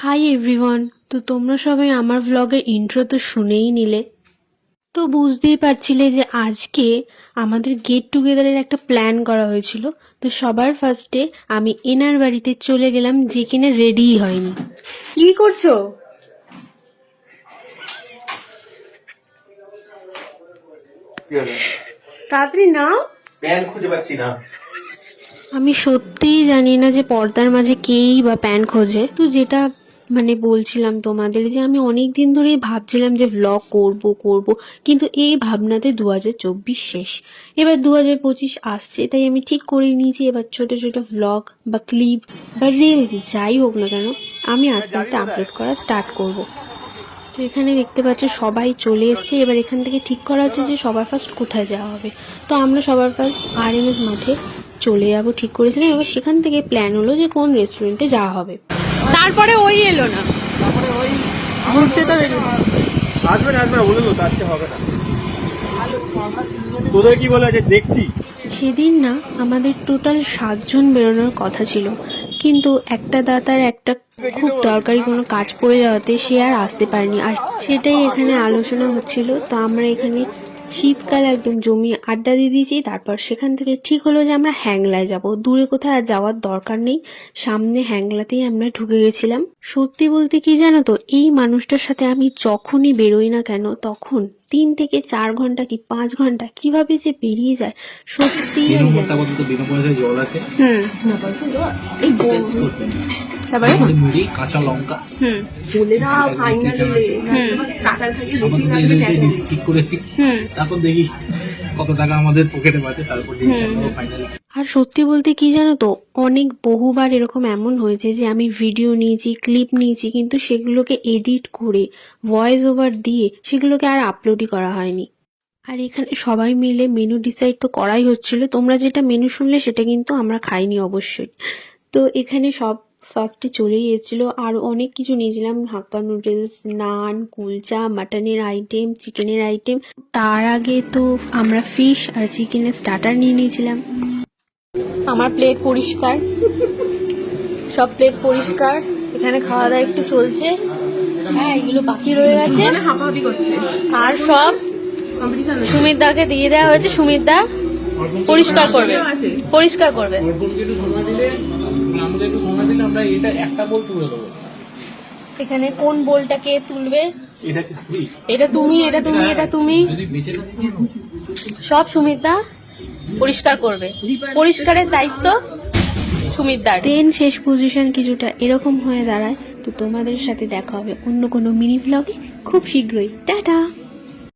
Hi everyone, তো তোমরা সবাই আমার ব্লগের ইন্ট্রো তো শুনেই নিলে, তো বুঝতেই পারছিলে যে আজকে আমাদের গেট টুগেদারের একটা প্ল্যান করা হয়েছিল। তো সবার ফার্স্টে আমি এনার বাড়িতে চলে গেলাম, যে কিনা রেডিই হয়নি। কি করছো? তাড়াতাড়ি নাও, প্যান খুঁজে পাচ্ছি না। আমি সত্যিই জানি না যে পর্দার মাঝে কেই বা প্যান খোঁজে। তো যেটা বলছিলাম তোমাদের, যে আমি অনেক দিন ধরেই ভাবছিলাম যে ভ্লগ করব, কিন্তু এই ভাবনাতে 2024 শেষ, এবার 2025 আসছে। তাই আমি ঠিক করে নিয়েছি এবার ছোট ছোট ভ্লগ বা ক্লিপ বা রিলস যাই হোক না কেন, আমি আস্তে আস্তে আপলোড করা স্টার্ট করব। তো এখানে দেখতে পাচ্ছ সবাই চলে এসছে। এবার এখান থেকে ঠিক করা হচ্ছে যে সবার ফার্স্ট কোথায় যাওয়া হবে। তো আমরা সবার ফার্স্ট RMS মাঠে চলে যাবো ঠিক করেছিলাম। এবার সেখান থেকে প্ল্যান হলো যে কোন রেস্টুরেন্টে যাওয়া হবে। তারপরে ওই এলো না, ঘুরতে তো বেরিয়েছে। আসবে বলে তো আজকে হবে না। তোদের কি বলে আছে দেখছি। সেদিন না আমাদের টোটাল 7 জন বেরোনোর কথা ছিল, কিন্তু একটা দাদার একটা খুব দরকারি কোনো কাজ পড়ে যাওয়াতে সে আর আসতে পারেনি। আর সেটাই এখানে আলোচনা হচ্ছিল। তো আমরা এখানে শীতকালে একদম জমিয়ে আড্ডা দিয়ে দিয়েছি। তারপর সেখান থেকে ঠিক হলো যে আমরা হ্যাংলায় যাব, দূরে কোথাও আর যাওয়ার দরকার নেই, সামনে হ্যাংলাতেই আমরা ঢুকে গেছিলাম। সত্যি বলতে কি জানো তো, এই মানুষটার সাথে আমি যখনই বেরোই না কেন, তখন 3 থেকে 4 ঘন্টা কি 5 ঘন্টা কিভাবে যে বেরিয়ে যায় সত্যি আমি জানি। তারপরে মুড়ি, কাঁচা লঙ্কা ঠিক করেছি, তারপর দেখি কত টাকা আমাদের পকেটে বাঁচে, তারপর ফাইনাল। আর সত্যি বলতে কি জানো তো, বহুবার এরকম এমন হয়েছে যে আমি ভিডিও নিয়েছি, ক্লিপ নিয়েছি, কিন্তু সেগুলোকে এডিট করে ভয়েস ওভার দিয়ে সেগুলোকে আর আপলোডই করা হয়নি। আর এখানে সবাই মিলে মেনু ডিসাইড তো করাই হচ্ছিল। তোমরা যেটা মেনু শুনলে সেটা কিন্তু আমরা খাইনি অবশ্যই। তো এখানে সব ফার্স্টে চলেই এসেছিলো, আরও অনেক কিছু নিয়েছিলাম, হাক্কা নুডলস, নান, কুলচা, মাটনের আইটেম, চিকেনের আইটেম। তার আগে তো আমরা ফিশ আর চিকেনের স্টার্টার নিয়ে নিয়েছিলাম। আমার প্লেট পরিষ্কার, সব প্লেট পরিষ্কার। এখানে খাওয়া দাওয়া একটু চলছে, হ্যাঁ এগুলো বাকি রয়ে গেছে আর সব সুমিত দাকে দিয়ে দেওয়া হয়েছে। সুমিত দা পরিষ্কার করবে। এখানে কোন বোলটা কে তুলবে? এটা তুমি সব সুমিত দা পরিষ্কার করবে, পরিষ্কারের দায়িত্ব সুমিত দার। দেন শেষ পজিশন কিছুটা এরকম হয়ে দাঁড়ায়। তো তোমাদের সাথে দেখা হবে অন্য কোনো মিনি ভ্লগে খুব শীঘ্রই। টাটা।